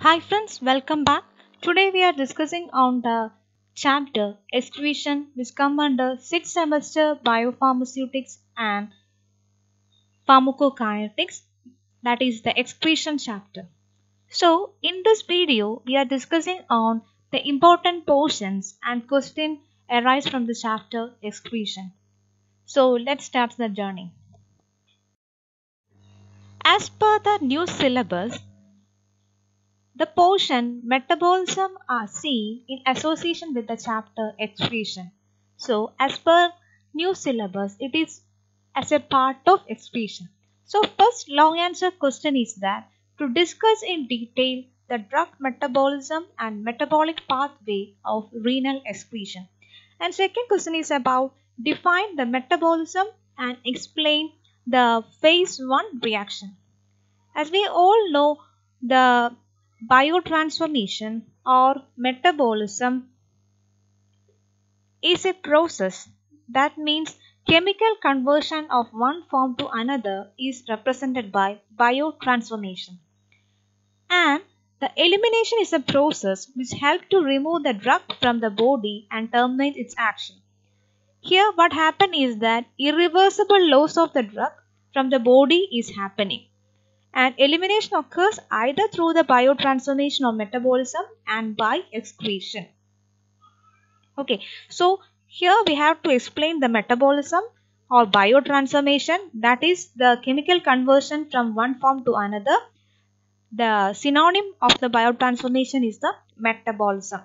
Hi friends, welcome back. Today we are discussing on the chapter excretion which come under 6th semester biopharmaceutics and pharmacokinetics, that is the excretion chapter. So in this video we are discussing on the important portions and question arise from the chapter excretion. So let's start the journey. As per the new syllabus, the portion metabolism are seen in association with the chapter excretion. So as per new syllabus, it is as a part of excretion. So first long answer question is that to discuss in detail the drug metabolism and metabolic pathway of renal excretion. And second question is about define the metabolism and explain the phase 1 reaction. As we all know, the biotransformation or metabolism is a process that means chemical conversion of one form to another is represented by biotransformation. And the elimination is a process which helps to remove the drug from the body and terminate its action. Here what happens is that irreversible loss of the drug from the body is happening. And elimination occurs either through the biotransformation or metabolism and by excretion. Okay, so here we have to explain the metabolism or biotransformation, that is the chemical conversion from one form to another. The synonym of the biotransformation is the metabolism.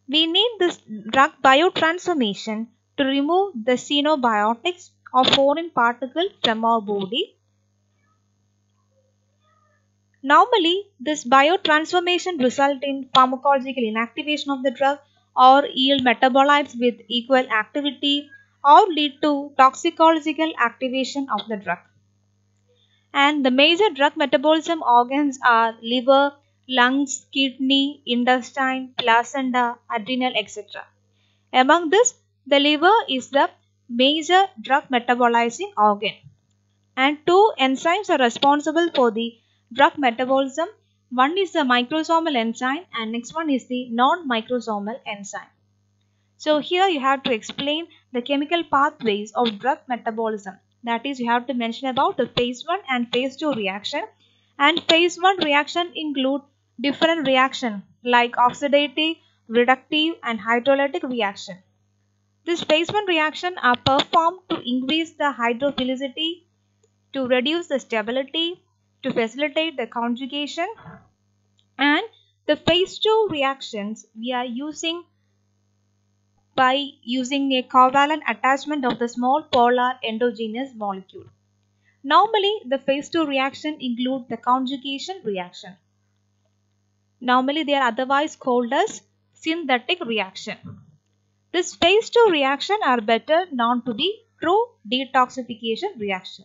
We need this drug biotransformation to remove the xenobiotics or foreign particles from our body. Normally, this biotransformation results in pharmacological inactivation of the drug or yield metabolites with equal activity or lead to toxicological activation of the drug. And the major drug metabolism organs are liver, lungs, kidney, intestine, placenta, adrenal, etc. Among this, the liver is the major drug metabolizing organ. And two enzymes are responsible for the drug metabolism. One is the microsomal enzyme and next one is the non-microsomal enzyme. So here you have to explain the chemical pathways of drug metabolism. That is, you have to mention about the phase 1 and phase 2 reaction. And phase 1 reaction include different reaction like oxidative, reductive and hydrolytic reaction. This phase 1 reaction are performed to increase the hydrophilicity, to reduce the stability, to facilitate the conjugation, and the phase 2 reactions we are using by using a covalent attachment of the small polar endogenous molecule. Normally, the phase 2 reaction include the conjugation reaction. Normally, they are otherwise called as synthetic reaction. This phase 2 reaction are better known to be true detoxification reaction.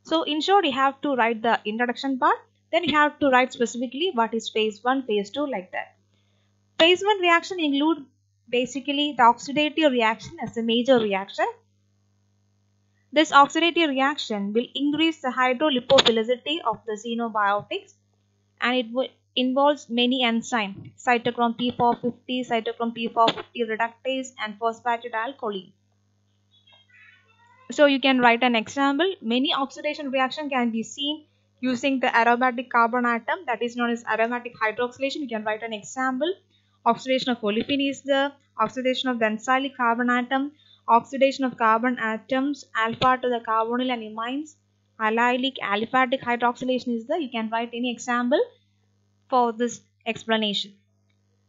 So in short, you have to write the introduction part, then you have to write specifically what is phase 1, phase 2 like that. Phase 1 reaction include basically the oxidative reaction as a major reaction. This oxidative reaction will increase the hydrolipophilicity of the xenobiotics and it involves many enzymes, cytochrome P450, cytochrome P450 reductase and phosphatidylcholine. So you can write an example. Many oxidation reaction can be seen using the aromatic carbon atom, that is known as aromatic hydroxylation. You can write an example. Oxidation of olefin is the oxidation of benzylic carbon atom, oxidation of carbon atoms alpha to the carbonyl and imines, allylic aliphatic hydroxylation is the. You can write any example for this explanation.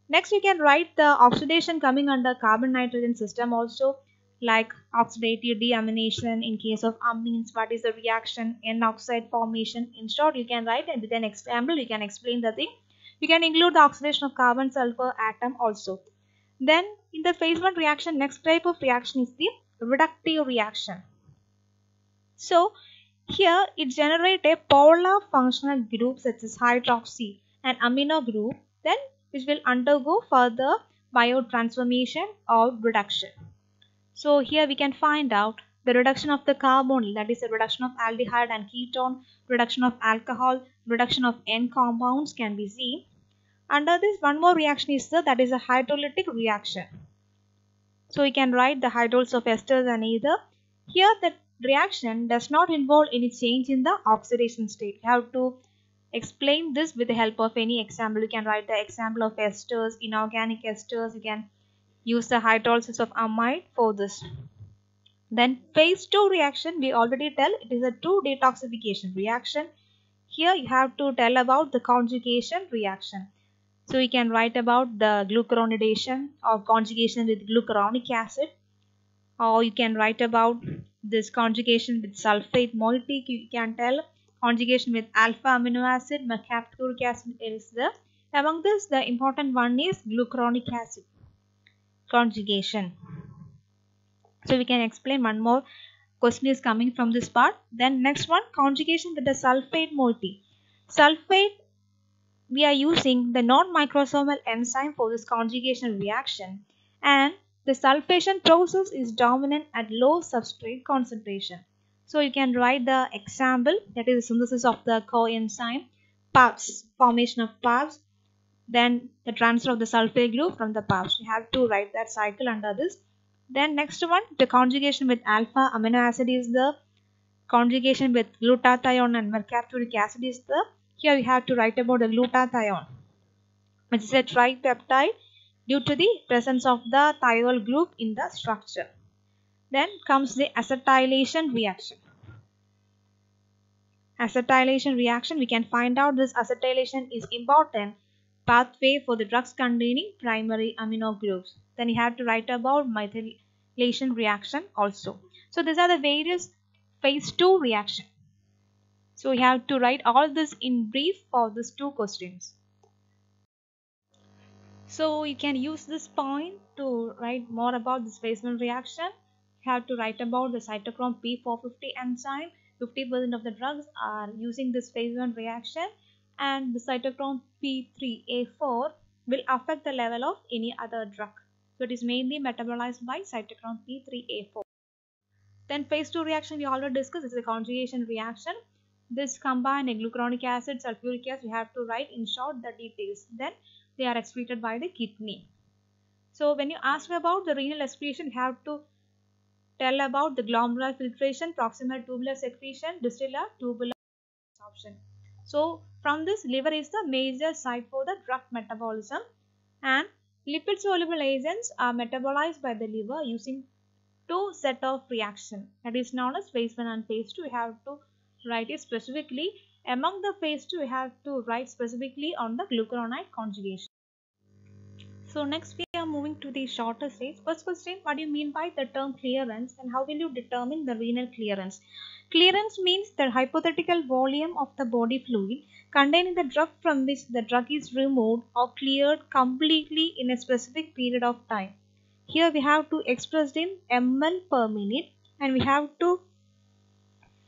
Next, you can write the oxidation coming under carbon nitrogen system also, like oxidative deamination in case of amines. What is the reaction? N-oxide formation. In short, you can write and with an example you can explain the thing. You can include the oxidation of carbon sulfur atom also. Then in the phase 1 reaction, next type of reaction is the reductive reaction. So here it generates a polar functional group such as hydroxy and amino group, then which will undergo further biotransformation or reduction. So here we can find out the reduction of the carbonyl, that is the reduction of aldehyde and ketone, reduction of alcohol, reduction of N compounds can be seen. Under this, one more reaction is that is a hydrolytic reaction. So we can write the hydrolysis of esters and ether. Here the reaction does not involve any change in the oxidation state. You have to explain this with the help of any example. You can write the example of esters, inorganic esters. You can use the hydrolysis of amide for this. Then phase 2 reaction, we already tell it is a 2 detoxification reaction. Here you have to tell about the conjugation reaction. So you can write about the glucuronidation or conjugation with glucuronic acid, or you can write about this conjugation with sulfate moiety. You can tell conjugation with alpha amino acid, mercapturic acid is the among this the important one is glucuronic acid conjugation. So we can explain one more question is coming from this part. Then next one, conjugation with the sulfate moiety. Sulfate, we are using the non-microsomal enzyme for this conjugation reaction, and the sulfation process is dominant at low substrate concentration. So you can write the example, that is the synthesis of the coenzyme, PARPs, formation of PARPs, then the transfer of the sulfate group from the PARPs. You have to write that cycle under this. Then next one, the conjugation with alpha amino acid is the conjugation with glutathione and mercapturic acid is the, here we have to write about the glutathione, which is a tripeptide due to the presence of the thiol group in the structure. Then comes the acetylation reaction. Acetylation reaction, we can find out this acetylation is important pathway for the drugs containing primary amino groups. Then you have to write about methylation reaction also. So these are the various phase 2 reaction. So we have to write all this in brief for these 2 questions. So you can use this point to write more about this phase 1 reaction. You have to write about the cytochrome P450 enzyme. 50% of the drugs are using this phase 1 reaction, and the cytochrome P3A4 will affect the level of any other drug. So it is mainly metabolized by cytochrome P3A4. Then phase 2 reaction we already discussed is a conjugation reaction. This combine a glucuronic acid, sulfuric acid. We have to write in short the details. Then they are excreted by the kidney. So when you ask about the renal excretion, you have to tell about the glomerular filtration, proximal tubular secretion, distal tubular absorption. So from this, liver is the major site for the drug metabolism, and lipid soluble agents are metabolized by the liver using 2 set of reaction, that is known as phase 1 and phase 2. We have to write it specifically. Among the phase 2, we have to write specifically on the glucuronide conjugation. So next we are moving to the shorter stage. First question, what do you mean by the term clearance, and how will you determine the renal clearance? Clearance means the hypothetical volume of the body fluid containing the drug from which the drug is removed or cleared completely in a specific period of time. Here we have to express in ml per minute, and we have to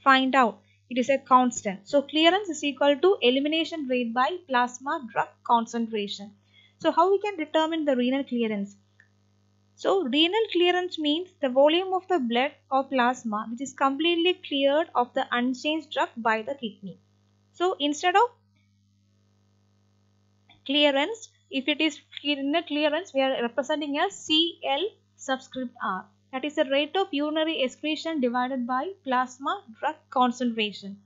find out it is a constant. So clearance is equal to elimination rate by plasma drug concentration. So how we can determine the renal clearance? So renal clearance means the volume of the blood or plasma which is completely cleared of the unchanged drug by the kidney. So instead of clearance, if it is renal clearance, we are representing as CL subscript R. That is the rate of urinary excretion divided by plasma drug concentration.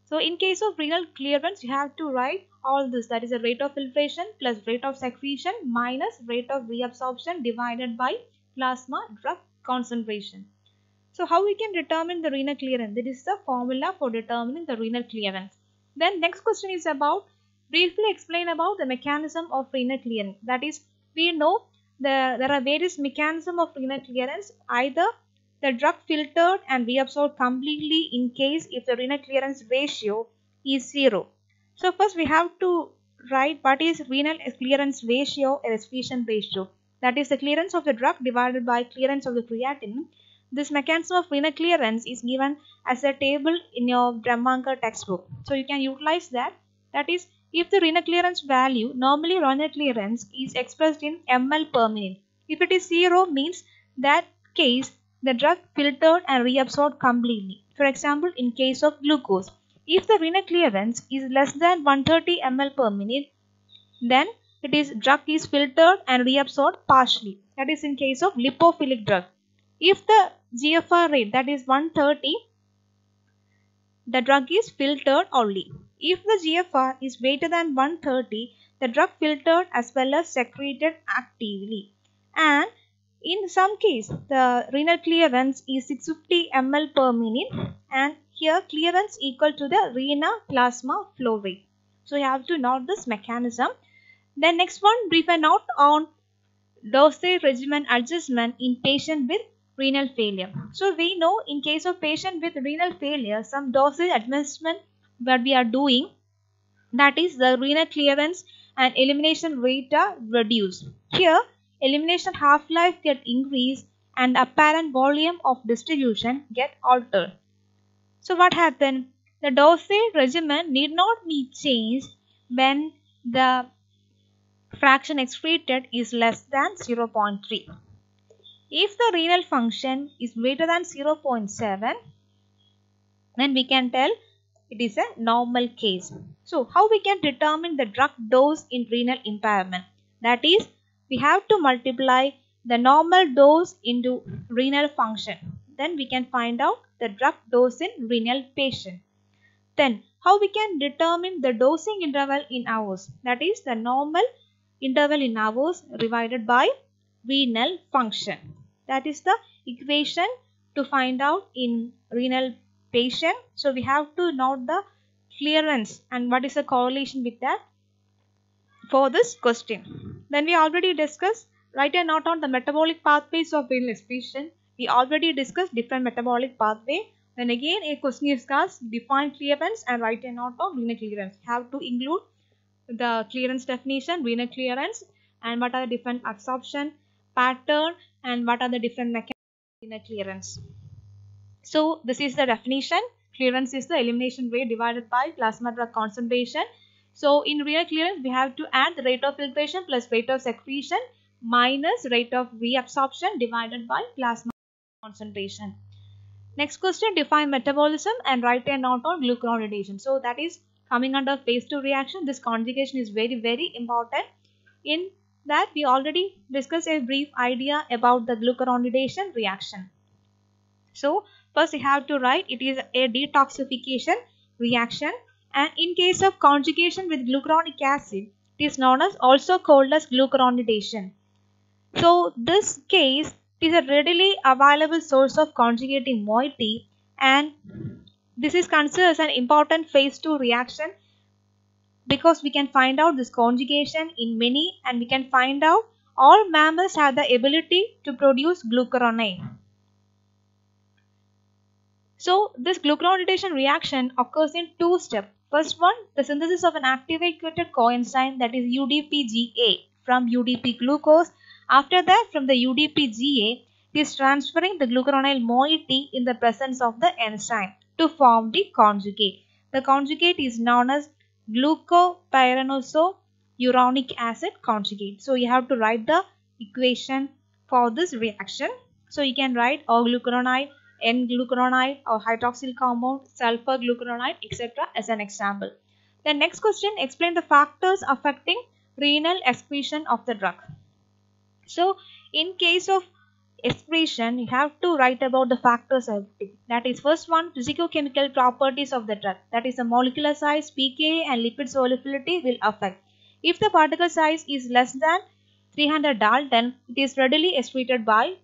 So in case of renal clearance, you have to write all this, that is the rate of filtration plus rate of secretion minus rate of reabsorption divided by plasma drug concentration. So how we can determine the renal clearance? That is the formula for determining the renal clearance. Then next question is about, briefly explain about the mechanism of renal clearance. That is, we know there are various mechanisms of renal clearance. Either the drug filtered and reabsorbed completely in case if the renal clearance ratio is 0. So first we have to write what is renal clearance ratio or excretion ratio. That is the clearance of the drug divided by clearance of the creatinine. This mechanism of renal clearance is given as a table in your Brahmankar textbook. So you can utilize that. That is, if the renal clearance value, normally renal clearance is expressed in ml per minute. If it is 0 means that case the drug filtered and reabsorbed completely. For example, in case of glucose, if the renal clearance is less than 130 ml per minute, then drug is filtered and reabsorbed partially. That is in case of lipophilic drug. If the GFR rate, that is 130, the drug is filtered only. If the GFR is greater than 130, the drug filtered as well as secreted actively. And in some case, the renal clearance is 650 ml per minute, and here clearance equal to the renal plasma flow rate. So you have to note this mechanism. Then next one, brief a note on dosage regimen adjustment in patient with renal failure. So we know in case of patient with renal failure, some dosage adjustment that we are doing, that is the renal clearance and elimination rate are reduced. Here elimination half-life get increased and apparent volume of distribution get altered. So what happened? The dosage regimen need not be changed when the fraction excreted is less than 0.3. If the renal function is greater than 0.7, then we can tell it is a normal case. So how we can determine the drug dose in renal impairment? That is, we have to multiply the normal dose into renal function. Then we can find out the drug dose in renal patient. Then how we can determine the dosing interval in hours? That is the normal interval in hours divided by renal function. That is the equation to find out in renal patient. So we have to note the clearance and what is the correlation with that for this question. Then we already discussed, write a note on the metabolic pathways of renal excretion. We already discussed different metabolic pathway. Then again a question is asked, define clearance and write a note of renal clearance. You have to include the clearance definition, renal clearance, and what are the different absorption pattern and what are the different mechanisms of renal clearance. So this is the definition. Clearance is the elimination rate divided by plasma drug concentration. So in renal clearance we have to add the rate of filtration plus rate of secretion minus rate of reabsorption divided by plasma concentration. Next question, define metabolism and write a note on glucuronidation. So that is coming under phase 2 reaction. This conjugation is very important. In that we already discussed a brief idea about the glucuronidation reaction. So first you have to write it is a detoxification reaction, and in case of conjugation with glucuronic acid, it is known as also called as glucuronidation. So this case is a readily available source of conjugating moiety, and this is considered as an important phase 2 reaction because we can find out this conjugation in many, and we can find out all mammals have the ability to produce glucuronide. So this glucuronidation reaction occurs in two steps. First one, the synthesis of an activated coenzyme, that is UDP-GA from UDP glucose. After that, from the UDP-GA, it is transferring the glucuronyl moiety in the presence of the enzyme to form the conjugate. The conjugate is known as glucopyranose-uronic acid conjugate. So you have to write the equation for this reaction. So you can write O-glucuronide, N-glucuronide or hydroxyl compound, sulfur glucuronide, etc. as an example. The next question, explain the factors affecting renal excretion of the drug. So in case of excretion, you have to write about the factors affecting. That is, first one, physicochemical properties of the drug. That is, the molecular size, pKa and lipid solubility will affect. If the particle size is less than 300 Dalton, it is readily excreted by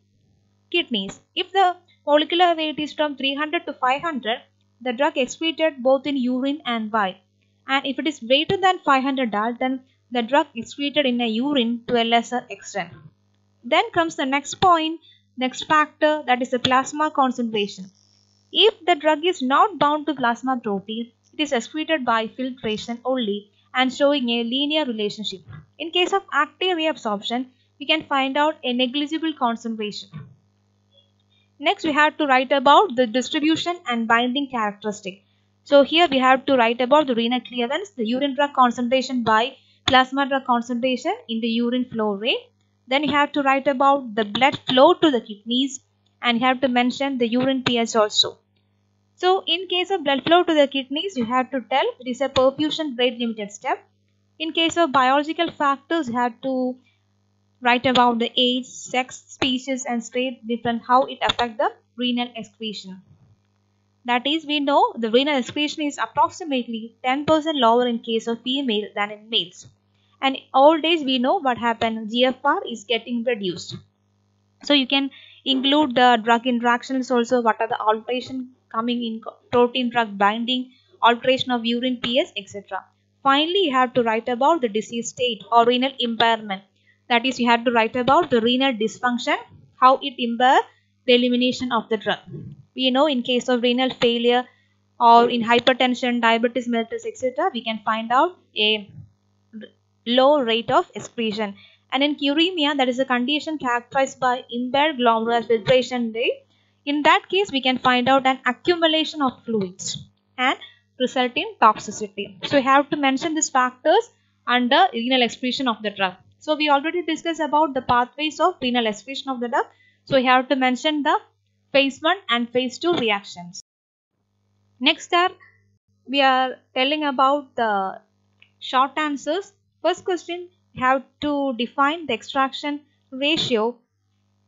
kidneys. If the molecular weight is from 300 to 500, the drug excreted both in urine and bile. And if it is greater than 500 Dalton, the drug excreted in a urine to a lesser extent. Then comes the next point, next factor, that is the plasma concentration. If the drug is not bound to plasma protein, it is excreted by filtration only and showing a linear relationship. In case of active reabsorption, we can find out a negligible concentration. Next, we have to write about the distribution and binding characteristic. So here we have to write about the renal clearance, the urine drug concentration by plasma drug concentration in the urine flow rate. Then you have to write about the blood flow to the kidneys and you have to mention the urine pH also. So in case of blood flow to the kidneys, you have to tell it is a perfusion rate limited step. In case of biological factors, you have to write about the age, sex, species and state different how it affect the renal excretion. That is, we know the renal excretion is approximately 10% lower in case of female than in males. And old age we know what happened, GFR is getting reduced. So you can include the drug interactions also, what are the alteration coming in protein drug binding, alteration of urine pH, etc. Finally, you have to write about the disease state or renal impairment. That is, you have to write about the renal dysfunction, how it impair the elimination of the drug. We know in case of renal failure or in hypertension, diabetes mellitus, etc., we can find out a low rate of excretion. And in uremia, that is a condition characterized by impaired glomerular filtration rate. In that case, we can find out an accumulation of fluids and result in toxicity. So we have to mention these factors under renal excretion of the drug. So we already discussed about the pathways of renal excretion of the drug. So we have to mention the phase 1 and phase 2 reactions. Next are we are telling about the short answers. First question, we have to define the extraction ratio.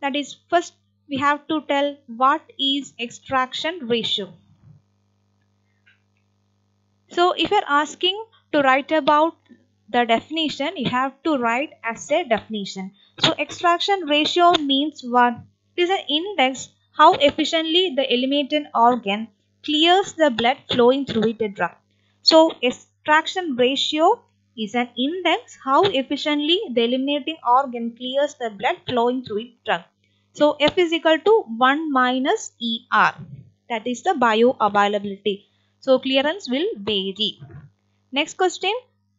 That is, first we have to tell what is extraction ratio. So if you are asking to write about the definition, you have to write as a definition. So extraction ratio means what? It is an index how efficiently the eliminated organ clears the blood flowing through it drug. So extraction ratio is an index how efficiently the eliminating organ clears the blood flowing through its drug. So F is equal to 1 minus ER. That is the bioavailability. So clearance will vary. Next question.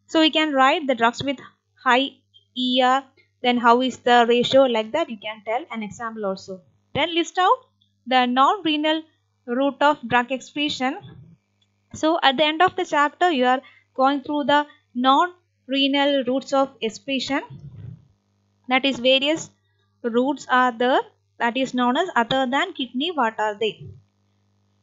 So we can write the drugs with high ER. Then how is the ratio, like that you can tell an example also. Then list out the non-renal route of drug excretion. So at the end of the chapter, you are going through the non-renal routes of excretion. That is, various routes are there, that is known as other than kidney. What are they?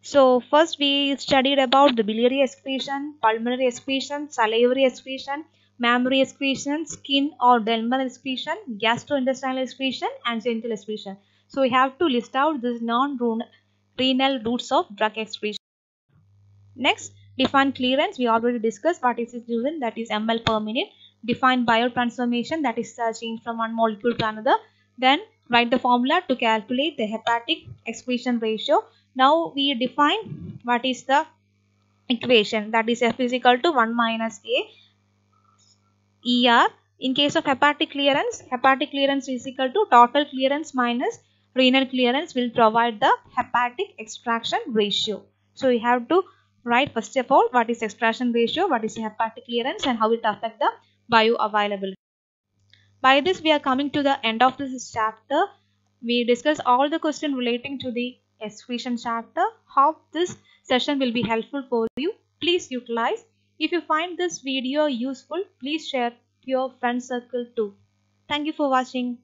So first we studied about the biliary excretion, pulmonary excretion, salivary excretion, mammary excretion, skin or dermal excretion, gastrointestinal excretion and genital excretion. So we have to list out these non-renal routes of drug excretion. Next, define clearance. We already discussed what is its urine, that is ml per minute. Define biotransformation, that is change from one molecule to another. Then write the formula to calculate the hepatic excretion ratio. Now we define what is the equation, that is F is equal to 1 minus A ER. In case of hepatic clearance is equal to total clearance minus renal clearance will provide the hepatic extraction ratio. So we have to write first of all what is extraction ratio, what is hepatic clearance and how it affect the bioavailability. By this we are coming to the end of this chapter. We discussed all the questions relating to the excretion chapter. Hope this session will be helpful for you. Please utilize. If you find this video useful, please share to your friend circle too. Thank you for watching.